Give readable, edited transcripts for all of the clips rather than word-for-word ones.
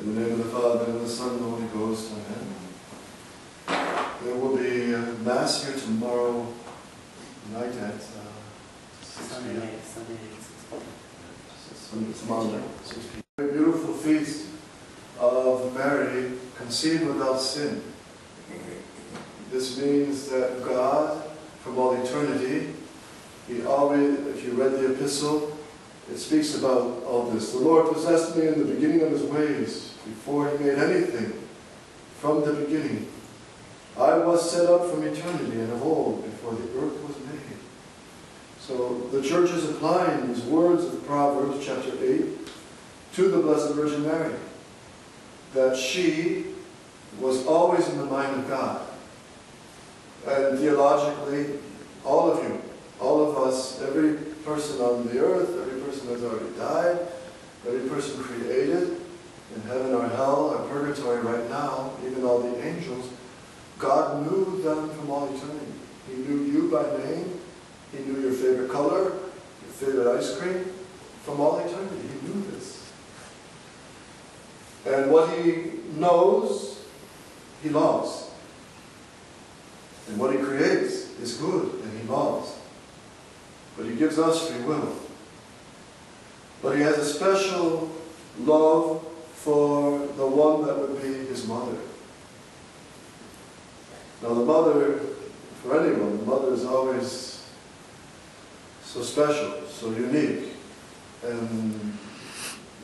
In the name of the Father, and of the Son, and the Holy Ghost. Amen. There will be Mass here tomorrow night at 6 p.m. Tomorrow night, 6 p.m. A beautiful feast of Mary, conceived without sin. This means that God, from all eternity, He always, if you read the epistle, it speaks about all this. The Lord possessed me in the beginning of His ways, before He made anything, from the beginning. I was set up from eternity and of old, before the earth was made. So the Church is applying these words of Proverbs chapter 8 to the Blessed Virgin Mary, that she was always in the mind of God. And theologically, all of you, all of us, every person on the earth, every person has already died, every person created, in heaven or hell or purgatory right now, even all the angels, God knew them from all eternity. He knew you by name. He knew your favorite color, your favorite ice cream, from all eternity. He knew this. And what He knows, He loves. And what He creates is good, and He loves. But He gives us free will. But He has a special love for the one that would be His mother. Now the mother, for anyone, the mother is always so special, so unique. And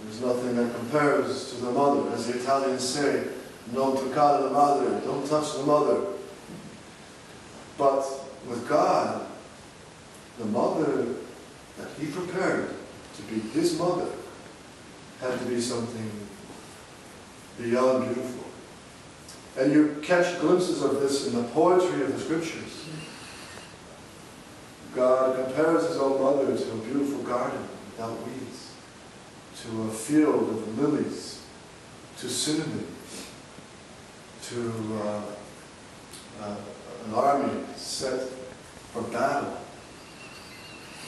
there's nothing that compares to the mother. As the Italians say, non toccare la madre, don't touch the mother. But with God, the mother that He prepared to be His mother had to be something beyond beautiful. And you catch glimpses of this in the poetry of the Scriptures. God compares His own mother to a beautiful garden without weeds, to a field of lilies, to cinnamon, to an army set for battle.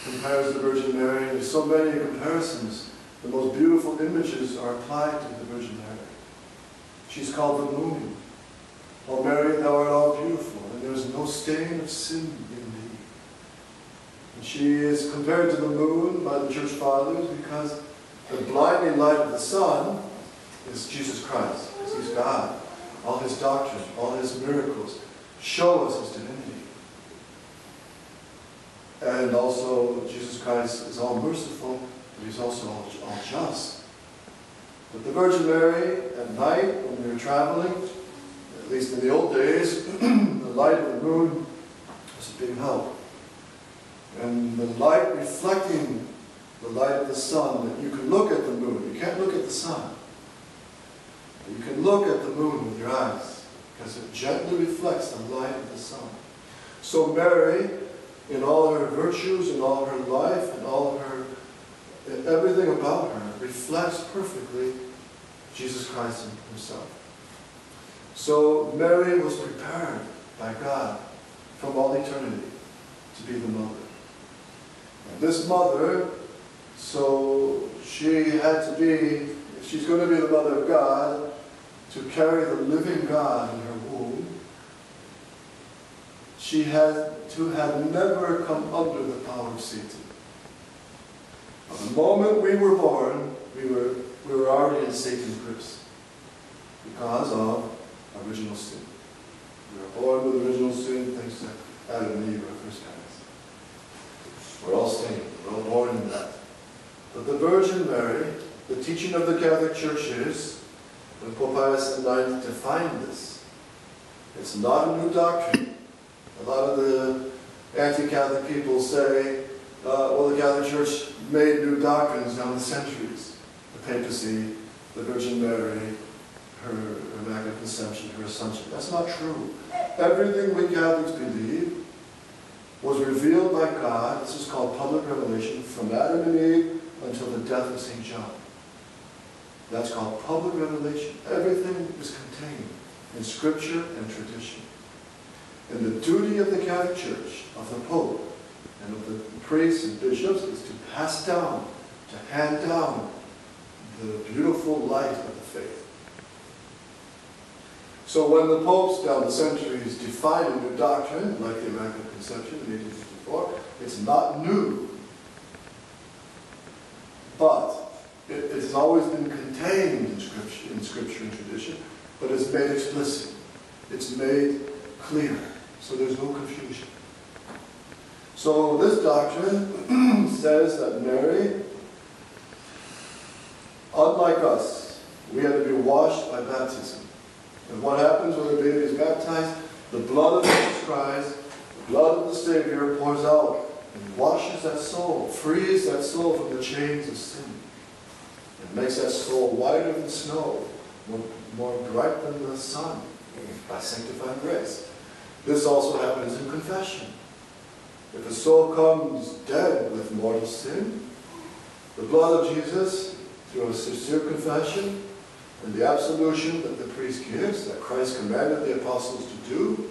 Compares the Virgin Mary. There's so many comparisons. The most beautiful images are applied to the Virgin Mary. She's called the moon. O Mary, thou art all beautiful, and there is no stain of sin in thee. And she is compared to the moon by the Church Fathers because the blinding light of the sun is Jesus Christ, because He's God. All His doctrine, all His miracles show us His divinity. And also, Jesus Christ is all merciful, but He's also all just. But the Virgin Mary, at night, when we were traveling, at least in the old days, the light of the moon was a big help. And the light reflecting the light of the sun, that you can look at the moon. You can't look at the sun. But you can look at the moon with your eyes, because it gently reflects the light of the sun. So Mary, in all her virtues, in all her life, in all her, everything about her, reflects perfectly Jesus Christ Himself. So Mary was prepared by God from all eternity to be the mother. And this mother, so she had to be, if she's going to be the mother of God, to carry the living God in her womb, she had to have never come under the power of Satan. From the moment we were born, we were already in Satan's grips because of original sin. We were born with original sin thanks to Adam and Eve, our first parents. We're all stained. We're all born in that. But the Virgin Mary, the teaching of the Catholic Church is, when Pope Pius IX defined this, it's not a new doctrine. A lot of the anti-Catholic people say, well, the Catholic Church made new doctrines down the centuries. The papacy, the Virgin Mary, her Immaculate Conception, her Assumption. That's not true. Everything we Catholics believe was revealed by God. This is called public revelation from Adam and Eve until the death of St. John. That's called public revelation. Everything is contained in Scripture and tradition. And the duty of the Catholic Church, of the Pope, and of the priests and bishops is to pass down, to hand down the beautiful light of the faith. So when the popes down the centuries defined a new doctrine, like the Immaculate Conception in 1854, it's not new. But it has always been contained in Scripture and tradition, but it's made explicit. It's made clear, so there's no confusion. So this doctrine says that Mary, unlike us, we had to be washed by baptism. And what happens when a baby is baptized? The blood of Jesus Christ, the blood of the Savior pours out and washes that soul, frees that soul from the chains of sin. It makes that soul whiter than snow, more bright than the sun, by sanctifying grace. This also happens in confession. If a soul comes dead with mortal sin, the blood of Jesus, through a sincere confession, and the absolution that the priest gives, that Christ commanded the apostles to do,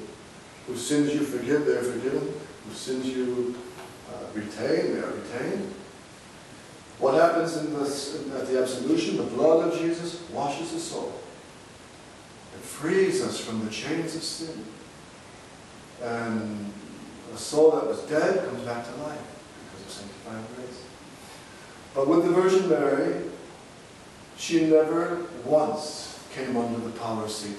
whose sins you forgive, they are forgiven. Whose sins you retain, they are retained. What happens at the absolution? The blood of Jesus washes the soul. It frees us from the chains of sin. And a soul that was dead comes back to life because of sanctifying grace. But with the Virgin Mary, she never once came under the power of Satan.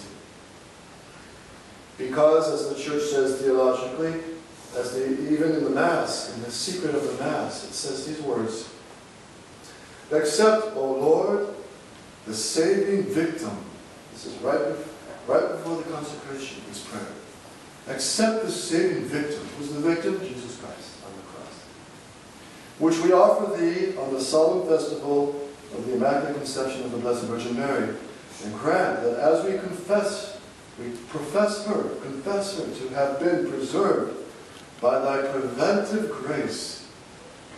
Because, as the Church says theologically, even in the Mass, in the secret of the Mass, it says these words, "Accept, O Lord, the saving victim." This is right before the consecration, this prayer. Accept the saving victim. Who's the victim? Jesus Christ on the cross. Which we offer thee on the solemn festival of the Immaculate Conception of the Blessed Virgin Mary, and grant that as we profess her to have been preserved by thy preventive grace,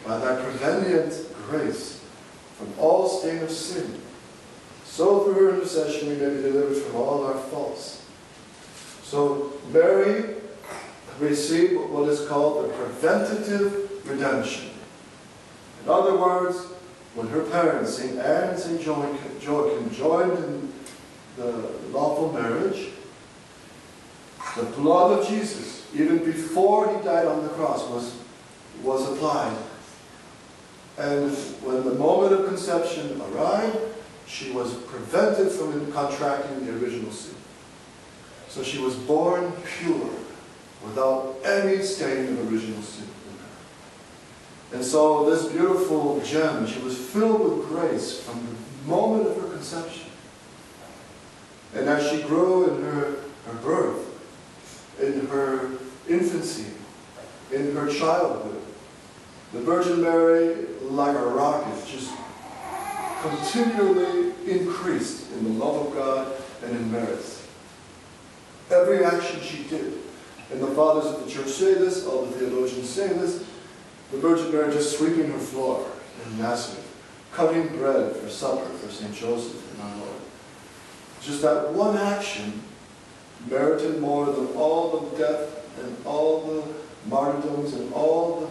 by thy prevenient grace, from all stain of sin, so through her intercession we may be delivered from all our faults. So Mary received what is called the preventative redemption. In other words, when her parents, St. Anne and St. Joachim, joined in the lawful marriage, the blood of Jesus, even before he died on the cross, was applied. And when the moment of conception arrived, she was prevented from contracting the original sin. So she was born pure, without any stain of original sin in her. And so this beautiful gem, she was filled with grace from the moment of her conception. And as she grew in her birth, in her infancy, in her childhood, the Virgin Mary, like a rocket, just continually increased in the love of God and in merits. Every action she did, and the fathers of the Church say this, all the theologians say this, the Virgin Mary just sweeping her floor in Nazareth, cutting bread for supper for St. Joseph and our Lord. Just that one action merited more than all the death and all the martyrdoms and all the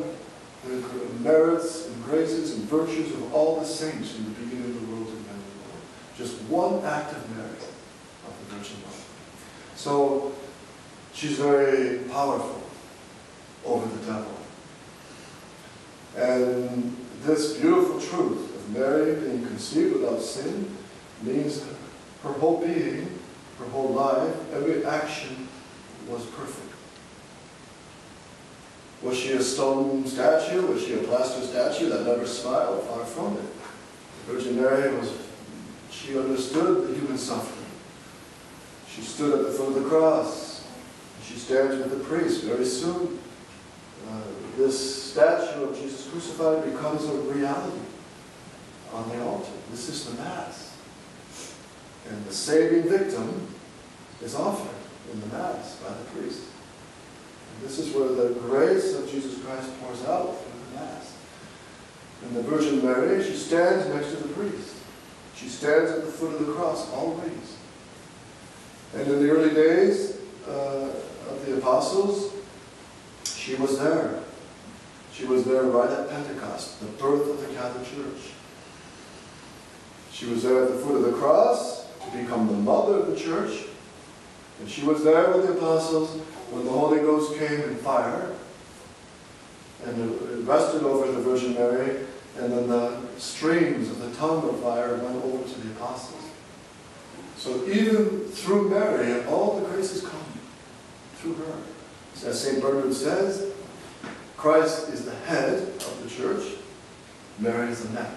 merits and graces and virtues of all the saints from the beginning of the world to the end of the world. Just one act of merit of the Virgin Mother. So she's very powerful over the devil. And this beautiful truth of Mary being conceived without sin means that her whole being, her whole life, every action was perfect. Was she a stone statue? Was she a plaster statue that never smiled? Far from it. The Virgin Mary she understood the human suffering. She stood at the foot of the cross. She stands with the priest. Very soon, this statue of Jesus crucified becomes a reality on the altar. This is the Mass. And the saving victim is offered in the Mass by the priest. And this is where the grace of Jesus Christ pours out through the Mass. And the Virgin Mary, she stands next to the priest. She stands at the foot of the cross always. And in the early days of the apostles, she was there. She was there right at Pentecost, the birth of the Catholic Church. She was there at the foot of the cross to become the mother of the Church. And she was there with the apostles when the Holy Ghost came in fire, and it rested over the Virgin Mary, and then the streams of the tongue of fire went over to the apostles. So even through Mary, all the graces come through her. As St. Bernard says, Christ is the head of the church, Mary is the neck.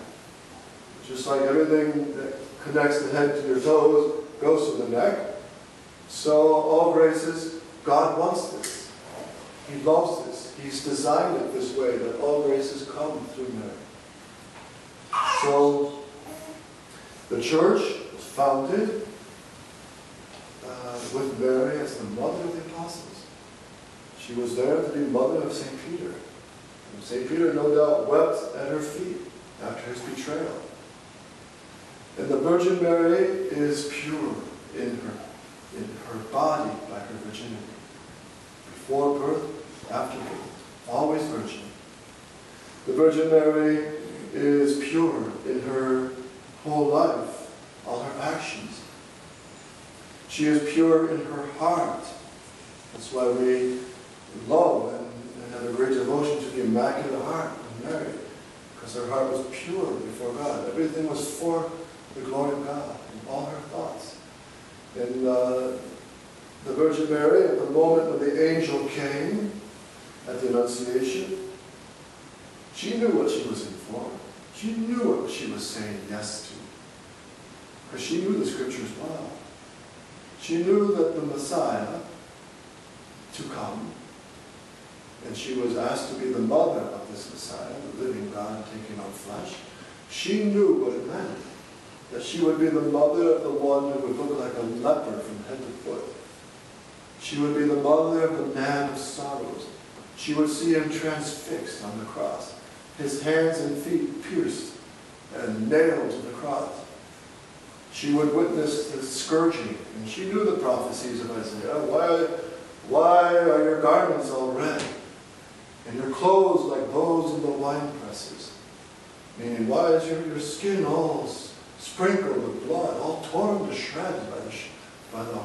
Just like everything that connects the head to your toes goes to the neck, so all graces, God wants this. He loves this. He's designed it this way, that all graces come through Mary. So the church was founded with Mary as the mother of the apostles. She was there to be mother of St. Peter. And St. Peter no doubt wept at her feet after his betrayal. And the Virgin Mary is pure in her body by her virginity. Before birth, after birth, always virgin. The Virgin Mary is pure in her whole life, all her actions. She is pure in her heart. That's why we love and have a great devotion to the Immaculate Heart of Mary, because her heart was pure before God. Everything was for the glory of God in all her thoughts. And the Virgin Mary, at the moment when the angel came at the Annunciation, she knew what she was in for. She knew what she was saying yes to, because she knew the Scriptures well. She knew that the Messiah to come, and she was asked to be the mother of this Messiah, the living God taking on flesh. She knew what it meant, that she would be the mother of the one who would look like a leper from head to foot. She would be the mother of the man of sorrows. She would see him transfixed on the cross, his hands and feet pierced and nailed to the cross. She would witness the scourging, and she knew the prophecies of Isaiah. Why are your garments all red, and your clothes like those in the wine presses? Meaning, why is your skin all sprinkled with blood, all torn to shreds by the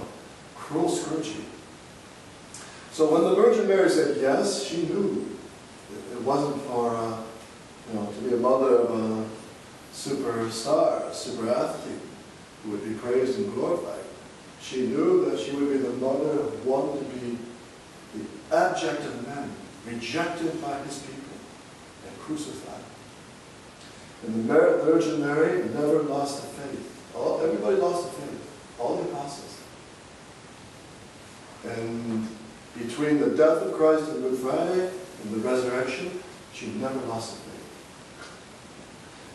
cruel scourging? So when the Virgin Mary said yes, she knew it wasn't for to be a mother of a superstar, a super athlete who would be praised and glorified. She knew that she would be the mother of one to be the abject of men, rejected by his people and crucified. And the Virgin Mary never lost the faith. Everybody lost the faith, all the apostles. And between the death of Christ on Good Friday and the resurrection, she never lost the faith.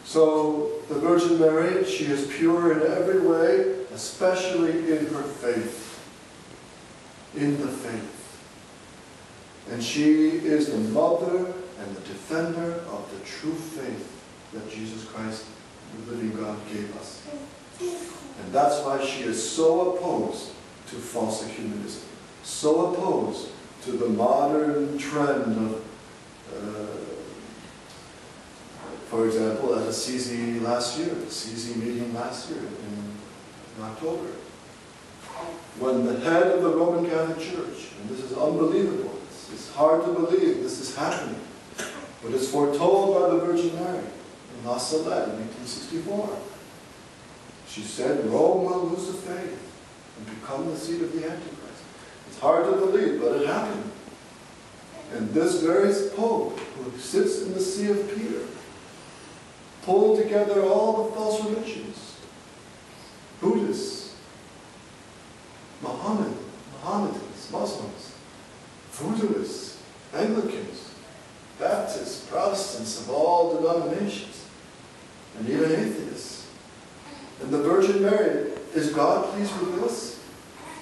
So the Virgin Mary, she is pure in every way, especially in her faith. In the faith. And she is the mother and the defender of the true faith that Jesus Christ, the living God, gave us. And that's why she is so opposed to false ecumenism, so opposed to the modern trend of, for example, at Assisi meeting last year in October, when the head of the Roman Catholic Church, and this is unbelievable, it's hard to believe this is happening, but it's foretold by the Virgin Mary in La Salette in 1864. She said Rome will lose the faith and become the seat of the Antichrist. It's hard to believe, but it happened. And this very Pope, who sits in the See of Peter, pulled together all the false religions, Buddhists, Mohammedans, Muslims, Voodooists, Anglicans, Baptists, Protestants of all denominations, and even atheists. And the Virgin Mary, is God pleased with this?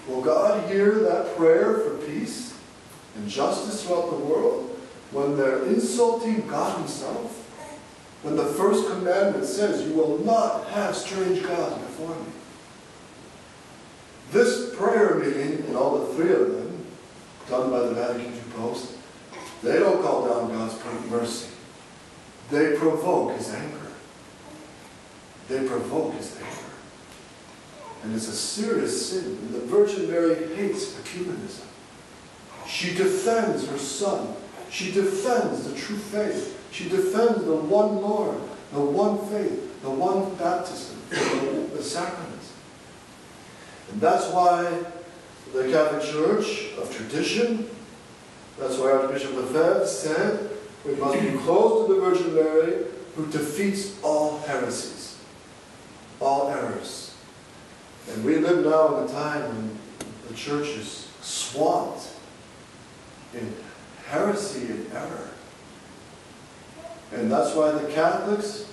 Will God hear that prayer for peace and justice throughout the world when they're insulting God himself? When the first commandment says, you will not have strange gods before me. This prayer meeting, and all the three of them, done by the Vatican II Post, they don't call down God's mercy. They provoke his anger. They provoke his anger. And it's a serious sin. And the Virgin Mary hates ecumenism. She defends her Son. She defends the true faith. She defends the one Lord, the one faith, the one baptism, the sacraments. And that's why the Catholic Church of tradition, that's why Archbishop Lefebvre said, we must be close to the Virgin Mary, who defeats all heresies, all errors. And we live now in a time when the Church is swamped in heresy and error. And that's why the Catholics,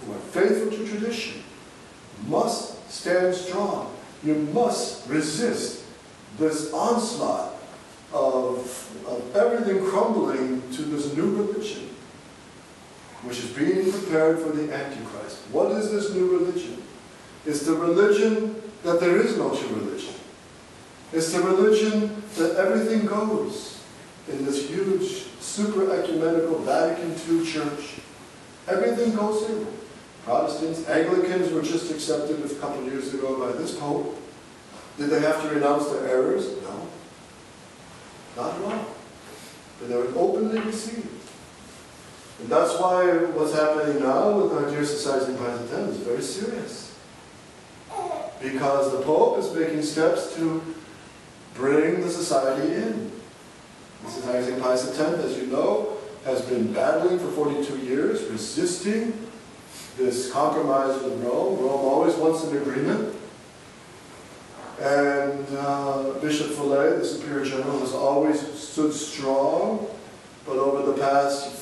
who are faithful to tradition, must stand strong. You must resist this onslaught of everything crumbling to this new religion, which is being prepared for the Antichrist. What is this new religion? It's the religion that there is no true religion. It's the religion that everything goes in this huge, super ecumenical Vatican II church. Everything goes in. Protestants, Anglicans were just accepted a couple of years ago by this Pope. Did they have to renounce their errors? No. Not at all. But they were openly received. And that's why what's happening now with our dear Society of Pius X is very serious. Because the Pope is making steps to bring the society in. The Society of Pius X, as you know, has been battling for 42 years, resisting this compromise with Rome. Rome always wants an agreement. And Bishop Follet, the Superior General, has always stood strong. But over the past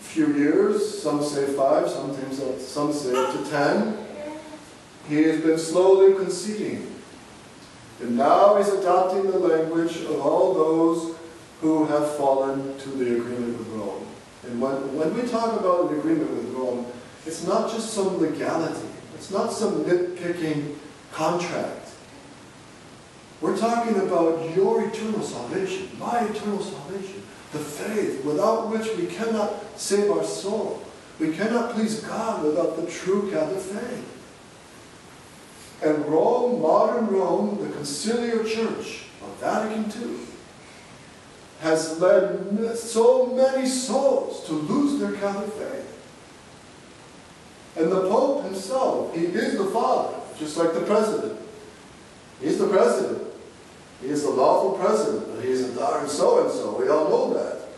few years, some say 5, some say up to 10, he has been slowly conceding. And now he's adopting the language of all those who have fallen to the agreement with Rome. And when we talk about an agreement with Rome, it's not just some legality. It's not some nitpicking contract. We're talking about your eternal salvation, my eternal salvation, the faith without which we cannot save our soul. We cannot please God without the true Catholic faith. And Rome, modern Rome, the conciliar church of Vatican II, has led so many souls to lose their Catholic faith. And the Pope himself, he is the Father, just like the President. He's the President. He is the lawful President, but he's a darn so-and-so. We all know that.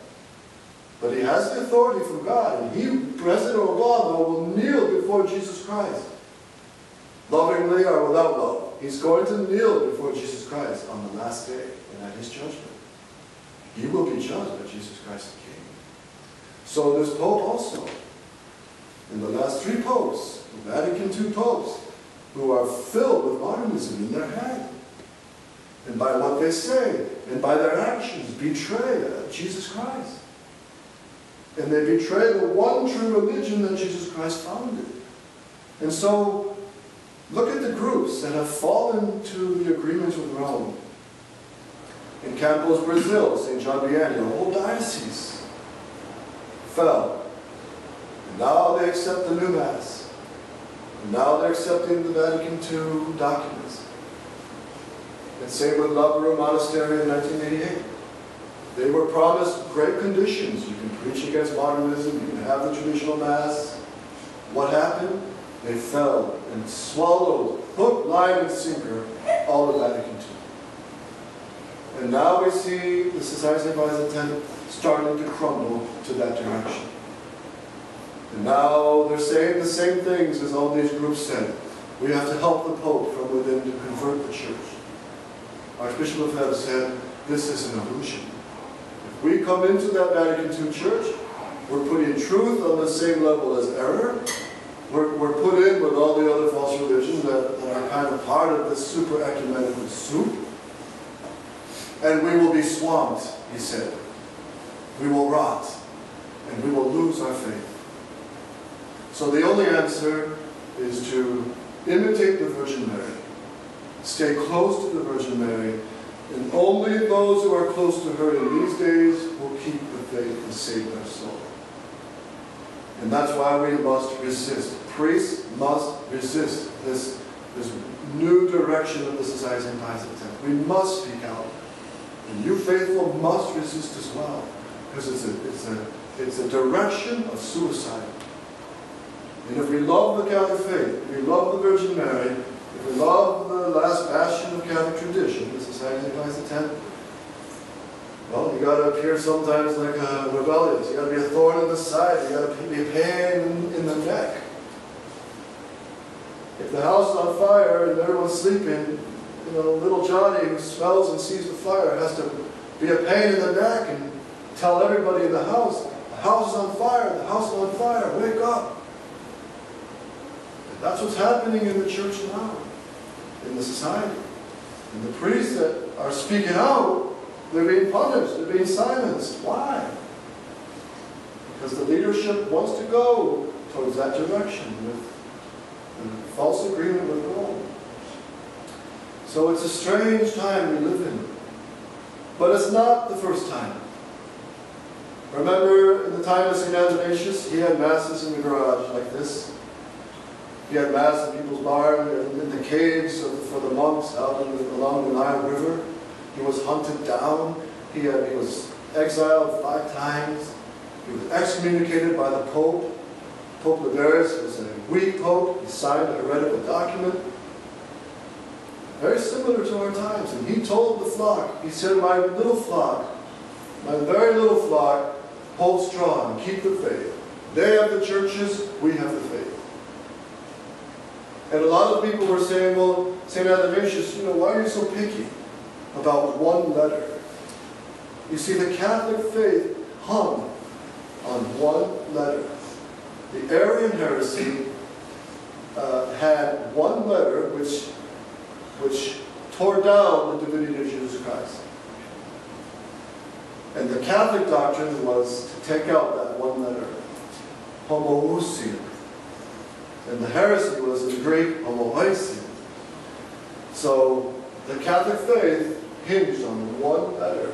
But he has the authority from God, and he, President Obama, will kneel before Jesus Christ. Lovingly or without love. He's going to kneel before Jesus Christ on the last day and at his judgment. He will be judged by Jesus Christ the King. So this Pope also, and the last 3 popes, the Vatican II popes, who are filled with modernism in their head, and by what they say, and by their actions, betray Jesus Christ. And they betray the one true religion that Jesus Christ founded. And so, look at the groups that have fallen to the agreements with Rome. In Campos, Brazil, St. John Vianney, the whole diocese fell. And now they accept the new Mass. And now they're accepting the Vatican II documents. And same with Laveroux Monastery in 1988. They were promised great conditions. You can preach against modernism, you can have the traditional Mass. What happened? They fell and swallowed, hook, line, and sinker, all of Vatican II. And now we see the Society of Pius X starting to crumble to that direction. And now they're saying the same things as all these groups said. We have to help the Pope from within to convert the Church. Archbishop Lefebvre said, this is an illusion. If we come into that Vatican II Church, we're putting truth on the same level as error. We're put in with all the other false religions that are kind of part of this super ecumenical soup. And we will be swamped, he said. We will rot, and we will lose our faith. So the only answer is to imitate the Virgin Mary. Stay close to the Virgin Mary, and only those who are close to her in these days will keep the faith and save their soul. And that's why we must resist. Priests must resist this There's new direction of the Society of Pius X. We must speak out. And you faithful must resist as well. Because it's a direction of suicide. And if we love the Catholic faith, if we love the Virgin Mary, if we love the last bastion of Catholic tradition, the Society of Pius X, well, you got to appear sometimes like a rebellious. You got to be a thorn in the side. You got to be a pain in the neck. If the house is on fire and everyone's sleeping, you know, little Johnny who smells and sees the fire has to be a pain in the neck and tell everybody in the house is on fire, the house is on fire, wake up. And that's what's happening in the church now, in the society. And the priests that are speaking out, they're being punished, they're being silenced. Why? Because the leadership wants to go towards that direction with a false agreement with God. So it's a strange time we live in. But it's not the first time. Remember in the time of St. Athanasius, he had masses in the garage like this. He had mass in people's barn, in the caves for the monks out along the Nile River. He was hunted down. He was exiled 5 times. He was excommunicated by the Pope. Pope Liberius was a weak pope. He signed a heretical document. Very similar to our times. And he told the flock, he said, my little flock, my very little flock, hold strong, keep the faith. They have the churches, we have the faith. And a lot of people were saying, well, St. Athanasius, why are you so picky about one letter? You see, the Catholic faith hung on one letter. The Arian heresy had one letter which tore down the divinity of Jesus Christ. And the Catholic doctrine was to take out that one letter, homoousia. And the heresy was in Greek, homoousia. So the Catholic faith hinged on one letter.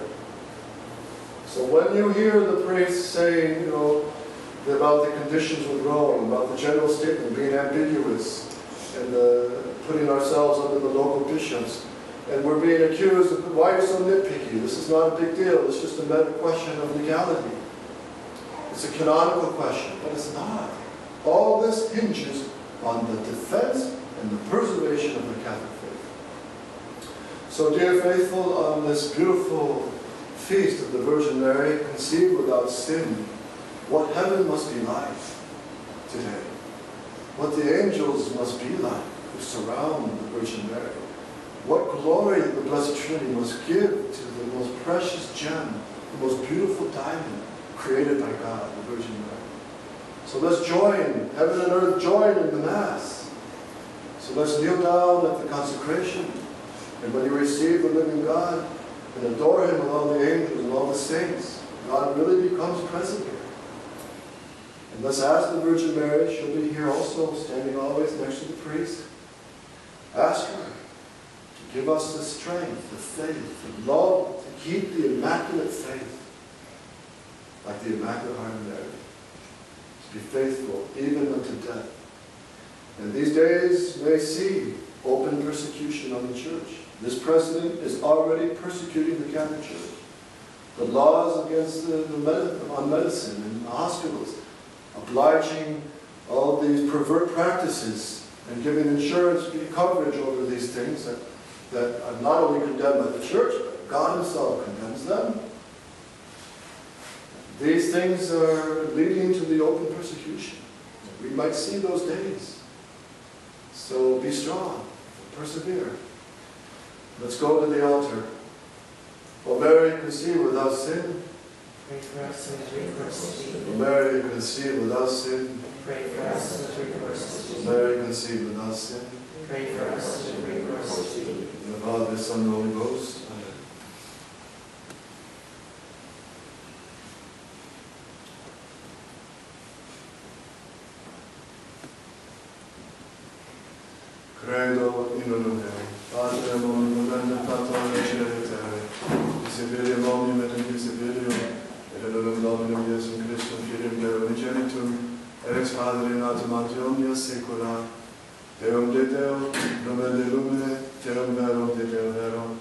So when you hear the priests saying, about the conditions with Rome, about the general statement being ambiguous, and putting ourselves under the local bishops, and we're being accused of, why are you so nitpicky? This is not a big deal. It's just a matter question of legality. It's a canonical question, but it's not. All this hinges on the defense and the preservation of the Catholic faith. So, dear faithful, on this beautiful feast of the Virgin Mary, conceived without sin, what heaven must be like today. What the angels must be like who surround the Virgin Mary. What glory the Blessed Trinity must give to the most precious gem, the most beautiful diamond created by God, the Virgin Mary. So let's join, heaven and earth join in the Mass. So let's kneel down at the consecration. And when you receive the living God and adore Him with all the angels and all the saints, God really becomes present here. And let's ask the Virgin Mary, she'll be here also, standing always next to the priest. Ask her to give us the strength, the faith, the love, to keep the immaculate faith, like the Immaculate Heart of Mary. To be faithful even unto death. And these days may see open persecution on the church. This president is already persecuting the Catholic Church. The laws against on medicine and the hospitals, obliging all these pervert practices and giving insurance coverage over these things that are not only condemned by the church, but God Himself condemns them. These things are leading to the open persecution. We might see those days. So be strong, persevere. Let's go to the altar. O Mary, conceived without sin. Pray for us and pray for us. O Mary, conceived without sin. Pray for us and pray for us. O Mary, conceived without sin. Pray for us and pray for us. In the Father, the Son, and the Holy Ghost. Amen. Credo in uno Deo, Pater omnium et Pater Celestium, Discipilium omnium et indiscipilium, et in Dominum Iesum Christum, Filium Deo unigenitum, et ex Padre natum ante omnia saecula. Deum de Deo, lumen de lumine, Deum verum de Deo verum,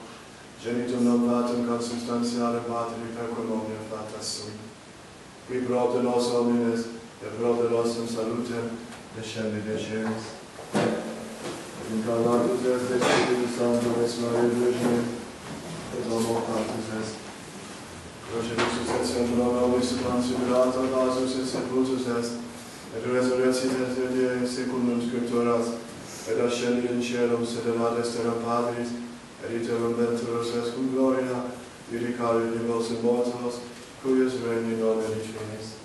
genitum non patum consubstantialem Patri per quem omnia fata sum. Qui propter nos homines, et propter nostrum salutem, descendi de celis. Incarnatus est de Spiritus Sanctum ex Mariae Virgine, et homo Patrus est. Croce resurrectione pro nobis subransiderata vasus et sepultus est, et resurrectitis et die secundum scripturas, et ascendi in caelum sed ad exterum Patris, et iterum venturus est cum gloria, judicare vivos et mortos, cuius regni non et finis.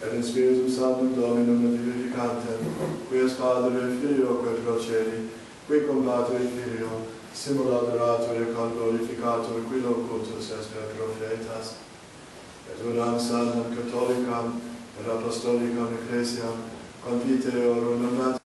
Et in Spiritum Sanctum Dominum vivificantem, quies Padre Filio quod procedi, qui cum Patri Filio, simul adorator et glorificator, qui locutus est per prophetas, et unam sanctam catholicam, et apostolicam ecclesiam, confiteorum